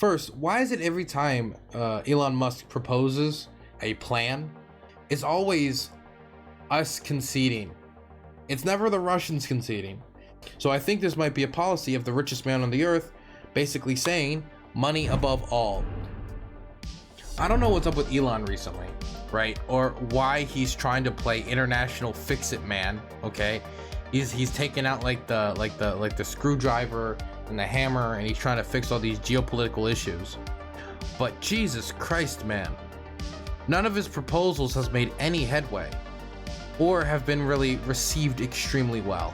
First, why is it every time Elon Musk proposes a plan, it's always us conceding? It's never the Russians conceding. So I think this might be a policy of the richest man on the earth, basically saying money above all. I don't know what's up with Elon recently, right? Or why he's trying to play international fix-it man. Okay, he's taking out like the screwdriver and the hammer, and he's trying to fix all these geopolitical issues. But Jesus Christ, man, none of his proposals has made any headway, or have been really received extremely well.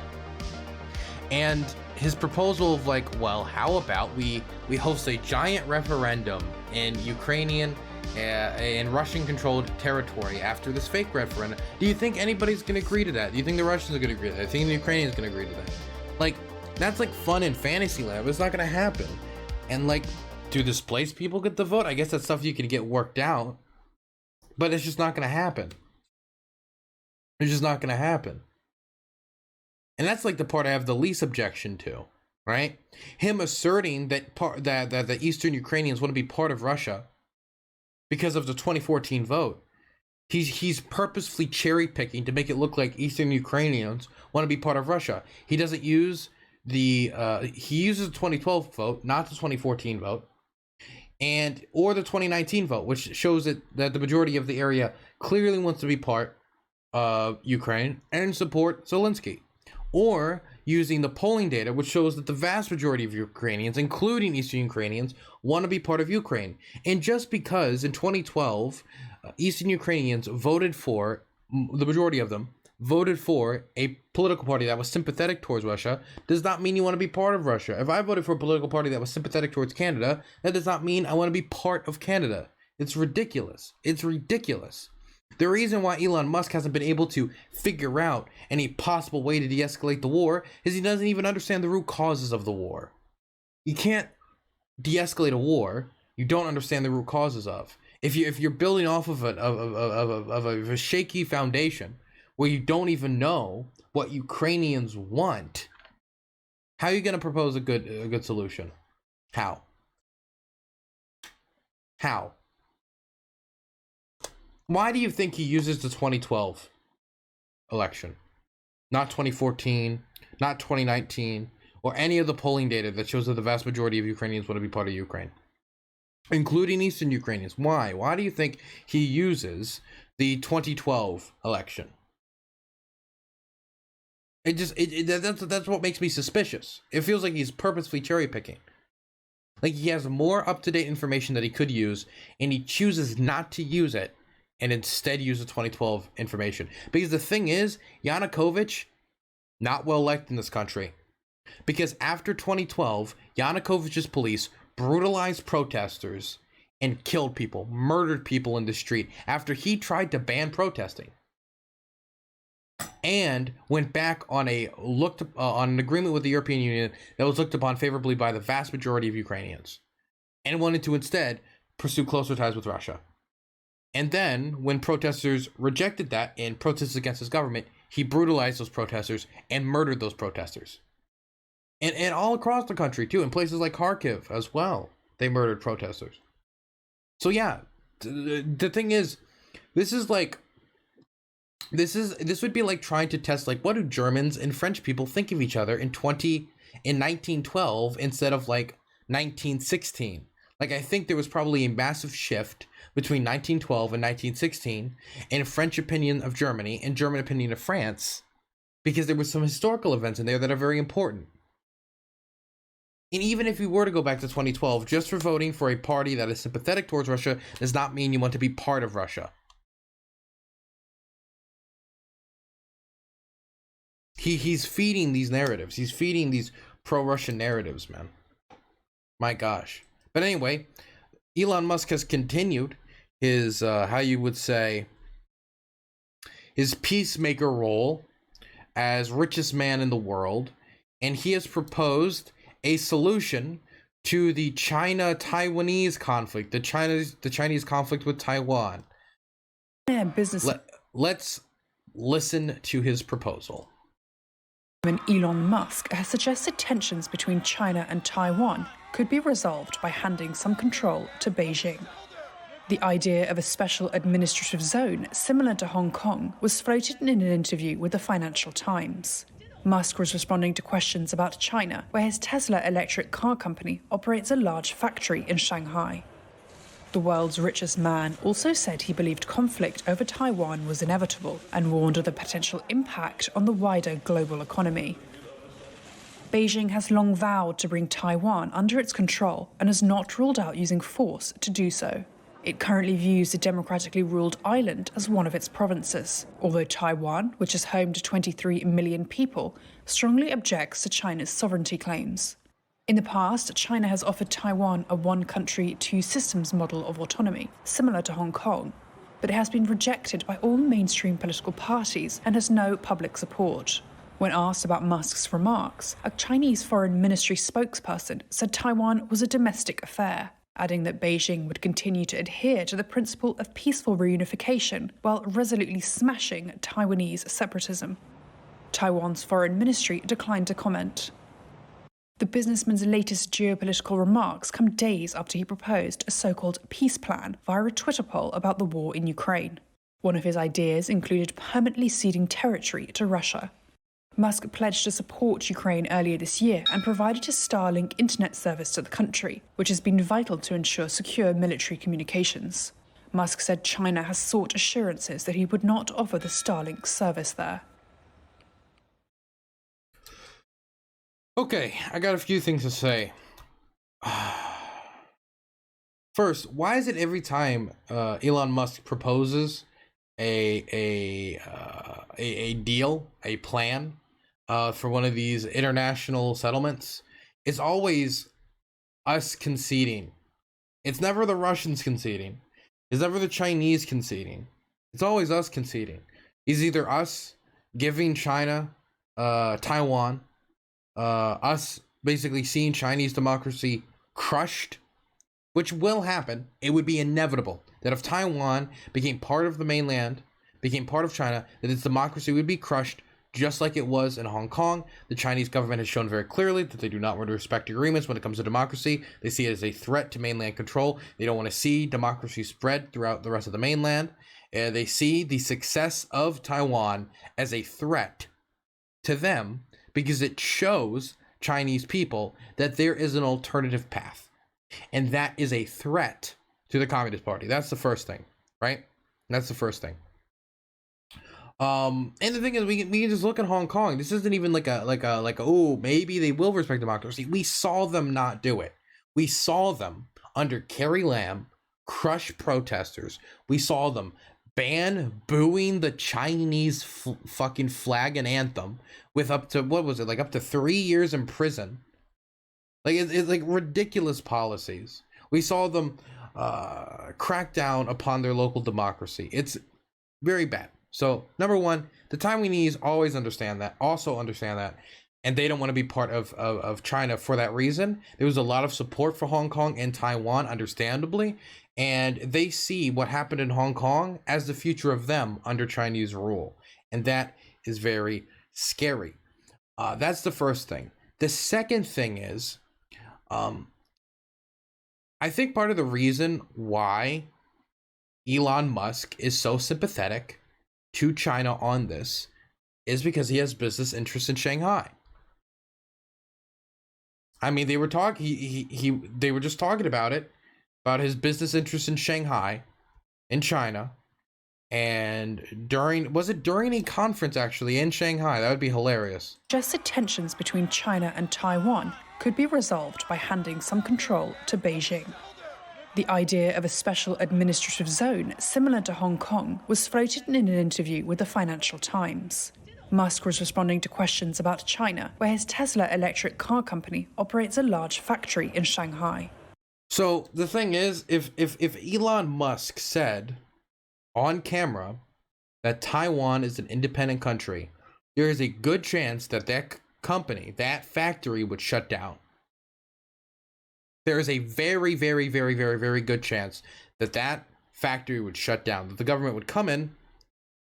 And his proposal of like, well, how about we host a giant referendum in Ukrainian and Russian-controlled territory after this fake referendum? Do you think anybody's gonna agree to that? Do you think the Russians are gonna agree to that? Do you think the Ukrainians are gonna agree to that? Like, that's like fun in fantasy land, but it's not gonna happen. And like, do displaced people get the vote? I guess that's stuff you can get worked out, but it's just not gonna happen. It's just not gonna happen. And that's like the part I have the least objection to, right? Him asserting that that the Eastern Ukrainians want to be part of Russia because of the 2014 vote. He's purposefully cherry picking to make it look like Eastern Ukrainians want to be part of Russia. He doesn't use he uses the 2012 vote, not the 2014 vote, or the 2019 vote, which shows that the majority of the area clearly wants to be part of Ukraine and support Zelensky. Or using the polling data, which shows that the vast majority of Ukrainians, including Eastern Ukrainians, want to be part of Ukraine. And just because in 2012, Eastern Ukrainians voted for, the majority of them, voted for a political party that was sympathetic towards Russia, does not mean you want to be part of Russia. If I voted for a political party that was sympathetic towards Canada, that does not mean I want to be part of Canada. It's ridiculous. It's ridiculous. The reason why Elon Musk hasn't been able to figure out any possible way to de-escalate the war is he doesn't even understand the root causes of the war. You can't de-escalate a war you don't understand the root causes of. If you're building off of a shaky foundation where you don't even know what Ukrainians want, how are you going to propose a good solution? How? Why do you think he uses the 2012 election? Not 2014, not 2019, or any of the polling data that shows that the vast majority of Ukrainians want to be part of Ukraine, including Eastern Ukrainians. Why? Why do you think he uses the 2012 election? That's what makes me suspicious. It feels like he's purposefully cherry picking. Like he has more up-to-date information that he could use, and he chooses not to use it, and instead use the 2012 information. Because the thing is, Yanukovych, not well liked in this country. Because after 2012, Yanukovych's police brutalized protesters and killed people, murdered people in the street after he tried to ban protesting. And went back on an agreement with the European Union that was looked upon favorably by the vast majority of Ukrainians. And wanted to instead pursue closer ties with Russia. And then, when protesters rejected that and protested against his government, he brutalized those protesters and murdered those protesters. And all across the country, too, in places like Kharkiv as well, they murdered protesters. So yeah, the thing is, this would be like trying to test, like, what do Germans and French people think of each other in 1912 instead of, like, 1916. Like, I think there was probably a massive shift between 1912 and 1916 in French opinion of Germany and German opinion of France, because there were some historical events in there that are very important. And even if we were to go back to 2012, just for voting for a party that is sympathetic towards Russia does not mean you want to be part of Russia. He's feeding these narratives. He's feeding these pro-Russian narratives, man. My gosh. But anyway, Elon Musk has continued his, how you would say, his peacemaker role as richest man in the world. And he has proposed a solution to the China-Taiwanese conflict, the Chinese conflict with Taiwan. Let's listen to his proposal. Elon Musk has suggested tensions between China and Taiwan could be resolved by handing some control to Beijing. The idea of a special administrative zone similar to Hong Kong was floated in an interview with the Financial Times. Musk was responding to questions about China, where his Tesla electric car company operates a large factory in Shanghai. The world's richest man also said he believed conflict over Taiwan was inevitable and warned of the potential impact on the wider global economy. Beijing has long vowed to bring Taiwan under its control and has not ruled out using force to do so. It currently views the democratically ruled island as one of its provinces, although Taiwan, which is home to 23 million people, strongly objects to China's sovereignty claims. In the past, China has offered Taiwan a one-country, two-systems model of autonomy, similar to Hong Kong, but it has been rejected by all mainstream political parties and has no public support. When asked about Musk's remarks, a Chinese foreign ministry spokesperson said Taiwan was a domestic affair, adding that Beijing would continue to adhere to the principle of peaceful reunification while resolutely smashing Taiwanese separatism. Taiwan's foreign ministry declined to comment. The businessman's latest geopolitical remarks come days after he proposed a so-called peace plan via a Twitter poll about the war in Ukraine. One of his ideas included permanently ceding territory to Russia. Musk pledged to support Ukraine earlier this year and provided a Starlink internet service to the country, which has been vital to ensure secure military communications. Musk said China has sought assurances that he would not offer the Starlink service there. Okay, I got a few things to say. First, why is it every time Elon Musk proposes a deal, a plan for one of these international settlements, it's always us conceding? It's never the Russians conceding. It's never the Chinese conceding. It's always us conceding. It's either us giving China Taiwan, us basically seeing Chinese democracy crushed, which will happen. It would be inevitable that if Taiwan became part of the mainland, became part of China, that its democracy would be crushed just like it was in Hong Kong. The Chinese government has shown very clearly that they do not want to respect agreements when it comes to democracy. They see it as a threat to mainland control. They don't want to see democracy spread throughout the rest of the mainland. They see the success of Taiwan as a threat to them, because it shows Chinese people that there is an alternative path. And that is a threat to the Communist Party. That's the first thing, right? That's the first thing. And the thing is, we can just look at Hong Kong. This isn't even like oh, maybe they will respect democracy. We saw them not do it. We saw them under Carrie Lam crush protesters. We saw them booing the Chinese fucking flag and anthem with up to, what was it, like up to 3 years in prison. Like it's like ridiculous policies. We saw them crack down upon their local democracy. It's very bad. So number one, the Taiwanese always understand that, and they don't want to be part of China for that reason. There was a lot of support for Hong Kong and Taiwan, understandably, and they see what happened in Hong Kong as the future of them under Chinese rule, and that is very scary. That's the first thing. The second thing is, I think part of the reason why Elon Musk is so sympathetic to China on this is because he has business interests in Shanghai. I mean, they were they were just talking about about his business interests in Shanghai, in China, and during a conference actually in Shanghai. That would be hilarious. Suggested tensions between China and Taiwan could be resolved by handing some control to Beijing. The idea of a special administrative zone similar to Hong Kong was floated in an interview with the Financial Times. Musk was responding to questions about China, where his Tesla electric car company operates a large factory in Shanghai. So the thing is, if Elon Musk said on camera that Taiwan is an independent country, there is a good chance that that company, that factory, would shut down. There is a very, very, very, very, very good chance that that factory would shut down, that the government would come in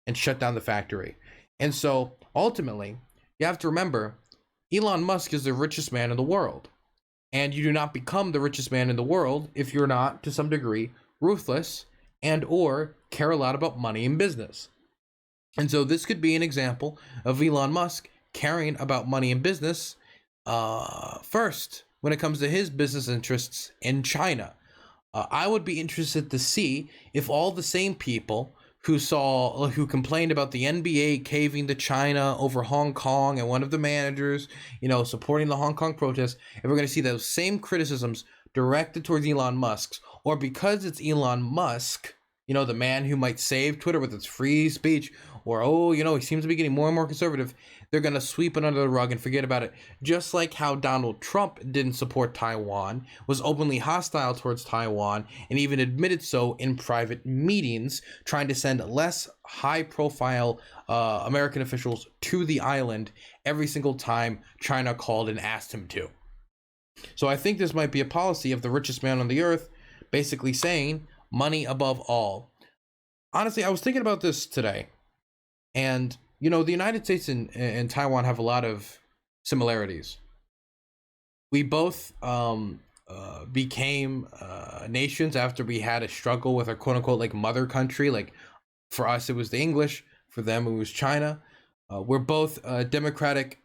and shut down the factory. And so ultimately, you have to remember, Elon Musk is the richest man in the world. And you do not become the richest man in the world if you're not, to some degree, ruthless and or care a lot about money and business. And so this could be an example of Elon Musk caring about money and business first when it comes to his business interests in China. I would be interested to see if all the same people who complained about the NBA caving to China over Hong Kong and one of the managers, supporting the Hong Kong protests, if we're going to see those same criticisms directed towards Elon Musk, or because it's Elon Musk, the man who might save Twitter with its free speech, or, he seems to be getting more and more conservative, they're going to sweep it under the rug and forget about it. Just like how Donald Trump didn't support Taiwan, was openly hostile towards Taiwan, and even admitted so in private meetings, trying to send less high-profile American officials to the island every single time China called and asked him to. So I think this might be a policy of the richest man on the earth, basically saying, money above all. Honestly, I was thinking about this today, and the United States and Taiwan have a lot of similarities. We both became nations after we had a struggle with our quote-unquote like mother country. Like, for us it was the English, for them it was China. We're both a democratic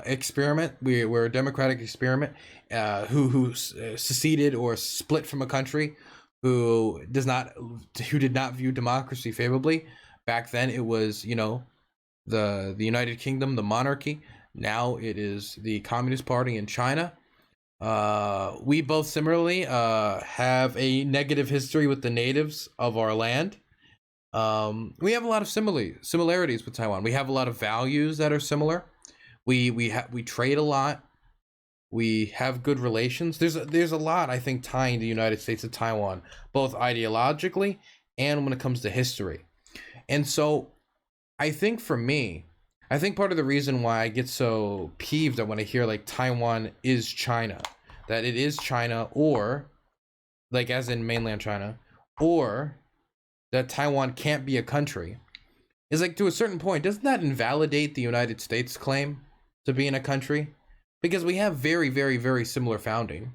experiment. We're a democratic experiment who seceded or split from a country who did not view democracy favorably. Back then it was, the United Kingdom, the monarchy. Now it is the Communist Party in China. We both similarly have a negative history with the natives of our land. We have a lot of similarities with Taiwan. We have a lot of values that are similar. We trade a lot. We have good relations. There's a lot, I think, tying the United States to Taiwan, both ideologically and when it comes to history. And so I think for me, part of the reason why I get so peeved when I hear like Taiwan is China, that it is China, or like as in mainland China, or that Taiwan can't be a country, is like, to a certain point, doesn't that invalidate the United States claim to being a country? Because we have very, very, very similar founding.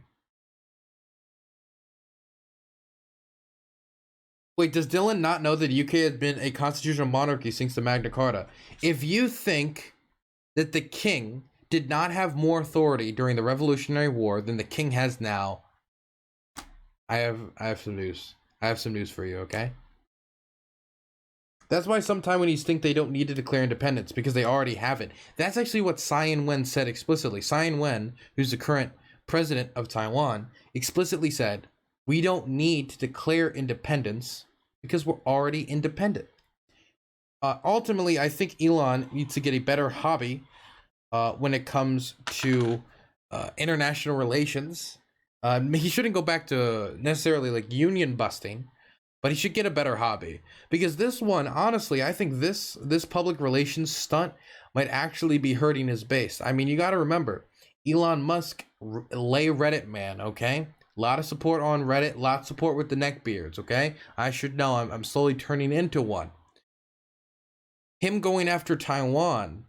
Wait, does Dylan not know that the UK has been a constitutional monarchy since the Magna Carta? If you think that the king did not have more authority during the Revolutionary War than the king has now, I have some news. I have some news for you, okay? That's why sometimes when you think they don't need to declare independence, because they already have it. That's actually what Tsai Ing-wen said explicitly. Tsai Ing-wen, who's the current president of Taiwan, explicitly said, we don't need to declare independence because we're already independent. Ultimately, I think Elon needs to get a better hobby when it comes to international relations. He shouldn't go back to necessarily like union busting, but he should get a better hobby, because this one, honestly, I think this public relations stunt might actually be hurting his base. I mean, you got to remember, Elon Musk, lay Reddit man, okay? A lot of support on Reddit, a lot of support with the neckbeards, okay? I should know, I'm slowly turning into one. Him going after Taiwan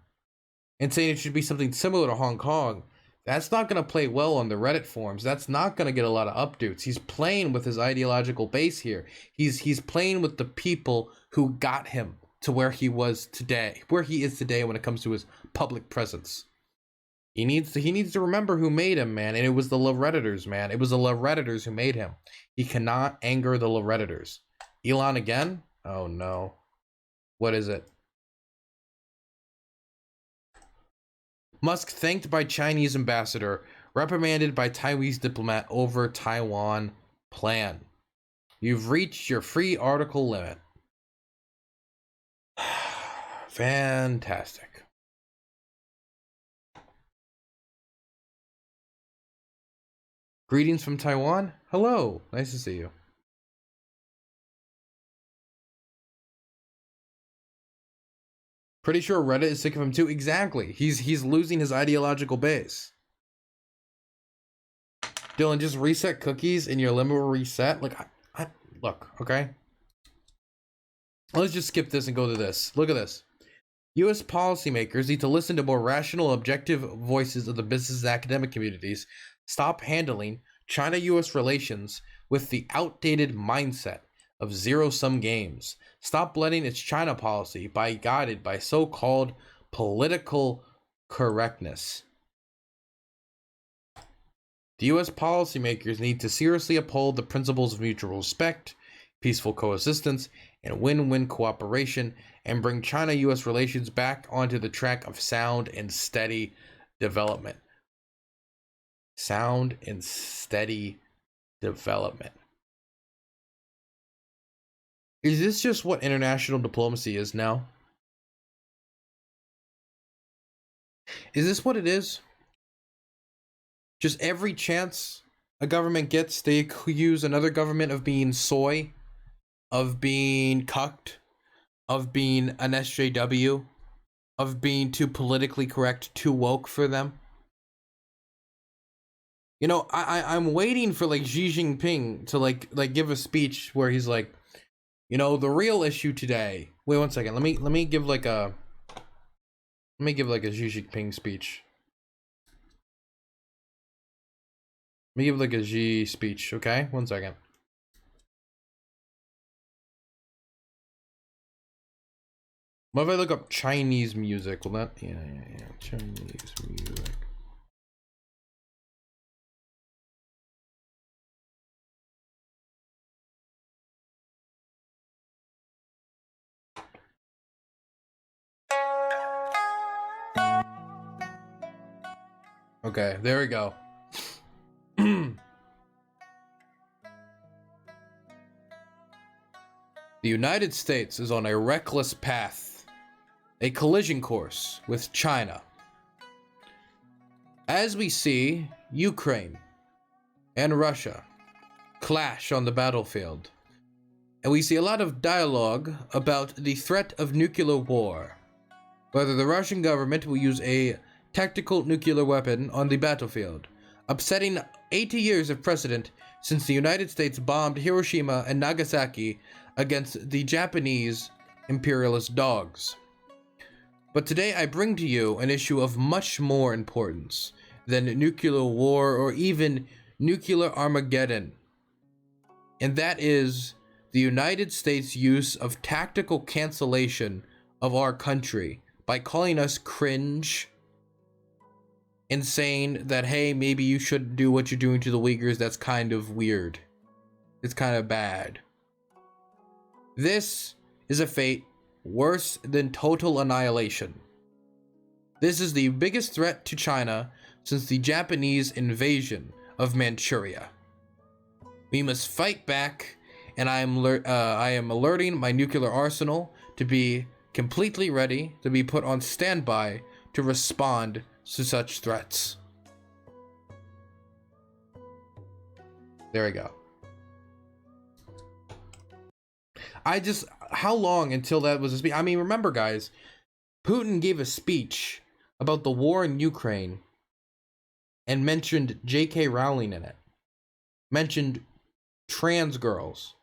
and saying it should be something similar to Hong Kong, that's not going to play well on the Reddit forums. That's not going to get a lot of updates. He's playing with his ideological base here. He's playing with the people who got him to where he is today when it comes to his public presence. He needs to remember who made him, man, and it was the Redditors, man. It was the Redditors who made him. He cannot anger the Redditors. Elon again? Oh no. What is it? Musk thanked by Chinese ambassador, reprimanded by Taiwanese diplomat over Taiwan plan. You've reached your free article limit. Fantastic. Greetings from Taiwan. Hello. Nice to see you. Pretty sure Reddit is sick of him too. Exactly. He's losing his ideological base. Dylan, just reset cookies and your limit will reset. Look, look, okay? Let's just skip this and go to this. Look at this. U.S. policymakers need to listen to more rational, objective voices of the business and academic communities Stop handling China-US relations with the outdated mindset of zero-sum games. Stop letting its China policy be guided by so-called political correctness. The US policymakers need to seriously uphold the principles of mutual respect, peaceful coexistence, and win-win cooperation, and bring China-US relations back onto the track of sound and steady development. Sound and steady development. Is this just what international diplomacy is now? Is this what it is? Just every chance a government gets, they accuse another government of being soy, of being cucked, of being an SJW, of being too politically correct, too woke for them. You know, I'm waiting for like Xi Jinping to like give a speech where he's like, you know, the real issue today. Wait 1 second. Let me give like a Xi Jinping speech. Let me give like a Xi speech, okay? 1 second. What if I look up Chinese music? Will that? Yeah. Chinese music. Okay, there we go. The United States is on a reckless path, a collision course with China. As we see Ukraine and Russia clash on the battlefield, and we see a lot of dialogue about the threat of nuclear war, whether the Russian government will use a tactical nuclear weapon on the battlefield, upsetting 80 years of precedent since the United States bombed Hiroshima and Nagasaki against the Japanese imperialist dogs. But today I bring to you an issue of much more importance than nuclear war or even nuclear Armageddon. And that is the United States' use of tactical cancellation of our country by calling us cringe and saying that, hey, maybe you shouldn't do what you're doing to the Uyghurs. That's kind of weird. It's kind of bad. This is a fate worse than total annihilation. This is the biggest threat to China since the Japanese invasion of Manchuria. We must fight back, and I am alerting my nuclear arsenal to be completely ready to be put on standby to respond to such threats. There we go. How long until that was a speech? I mean, remember, guys, Putin gave a speech about the war in Ukraine and mentioned J.K. Rowling in it. Mentioned trans girls.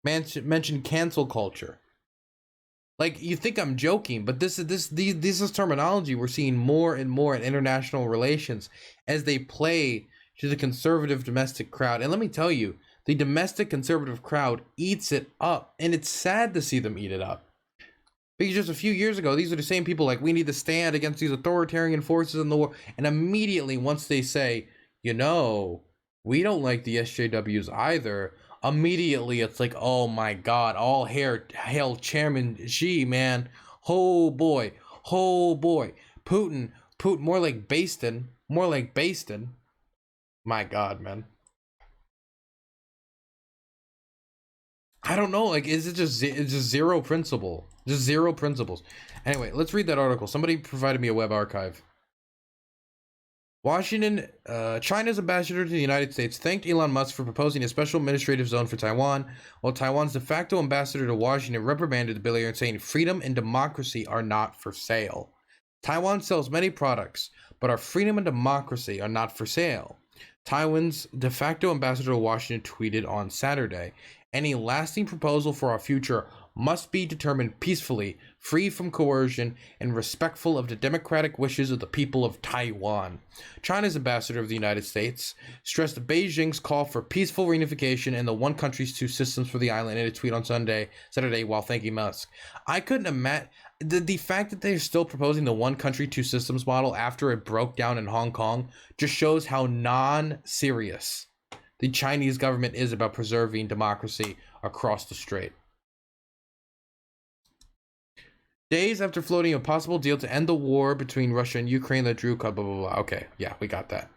Mentioned cancel culture. Like, you think I'm joking, but this is terminology we're seeing more and more in international relations as they play to the conservative domestic crowd. And let me tell you, the domestic conservative crowd eats it up, and it's sad to see them eat it up. Because just a few years ago, these are the same people like, we need to stand against these authoritarian forces in the war. And immediately, once they say, you know, we don't like the SJWs either, immediately it's like, oh my God, all hail Chairman Xi, man. Oh boy. Putin, more like Bastin. My God, man. I don't know, like, is it just, it's just zero principle? Just zero principles. Anyway, let's read that article. Somebody provided me a web archive. China's ambassador to the United States thanked Elon Musk for proposing a special administrative zone for Taiwan, while Taiwan's de facto ambassador to Washington reprimanded the billionaire, saying freedom and democracy are not for sale. Taiwan sells many products, but our freedom and democracy are not for sale. Taiwan's de facto ambassador to Washington tweeted on Saturday, any lasting proposal for our future must be determined peacefully, free from coercion, and respectful of the democratic wishes of the people of Taiwan. China's ambassador of the United States stressed Beijing's call for peaceful reunification and the one country, two systems for the island in a tweet on Saturday, while thanking Musk. I couldn't imagine the fact that they're still proposing the one country, two systems model after it broke down in Hong Kong just shows how non-serious the Chinese government is about preserving democracy across the strait. Days after floating a possible deal to end the war between Russia and Ukraine that drew blah, blah, blah, blah. Okay, yeah, we got that.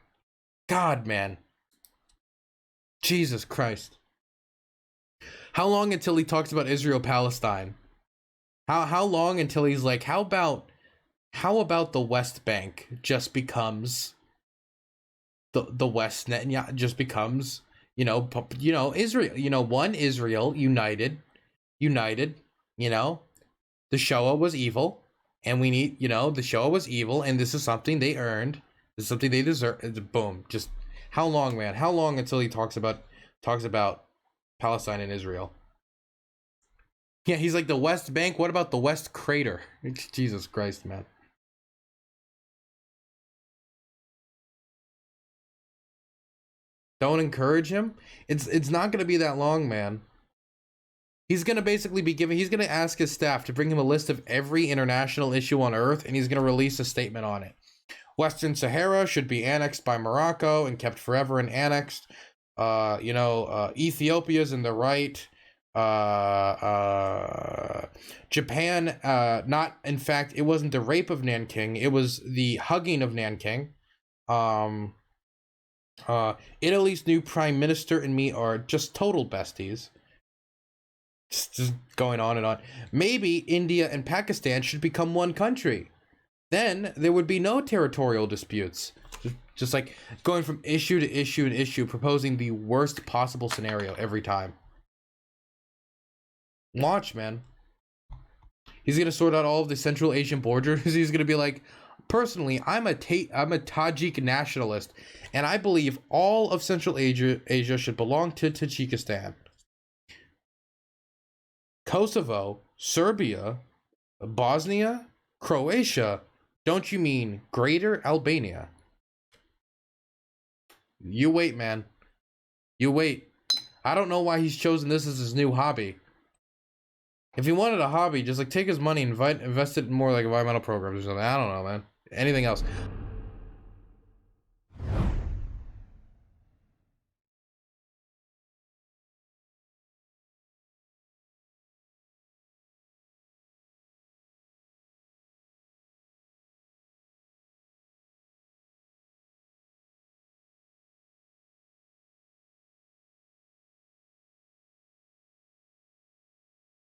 God, man. Jesus Christ. How long until he talks about Israel-Palestine? How long until he's like, how about the West Bank just becomes the West Net, yeah, just becomes, Israel, one Israel united, the Shoah was evil, and we need, the Shoah was evil, and this is something they earned, this is something they deserve. Boom. Just how long, man? How long until he talks about Palestine and Israel? Yeah, he's like the West Bank. What about the West Crater? Jesus Christ, man. Don't encourage him. It's not going to be that long, man. He's going to basically he's going to ask his staff to bring him a list of every international issue on Earth, and he's going to release a statement on it. Western Sahara should be annexed by Morocco and kept forever and annexed. Ethiopia's in the right. Japan, not, in fact, it wasn't the rape of Nanking, it was the hugging of Nanking. Italy's new prime minister and me are just total besties. Just going on and on. Maybe India and Pakistan should become one country. Then there would be no territorial disputes. Just like going from issue to issue and issue, proposing the worst possible scenario every time. Watch, man. He's gonna sort out all of the Central Asian borders. He's gonna be like, personally, I'm a Tajik nationalist, and I believe all of Central Asia should belong to Tajikistan. Kosovo, Serbia, Bosnia, Croatia. Don't you mean Greater Albania? You wait, man. You wait. I don't know why he's chosen this as his new hobby. If he wanted a hobby, just like take his money and invest it in more like environmental programs or something. I don't know, man. Anything else.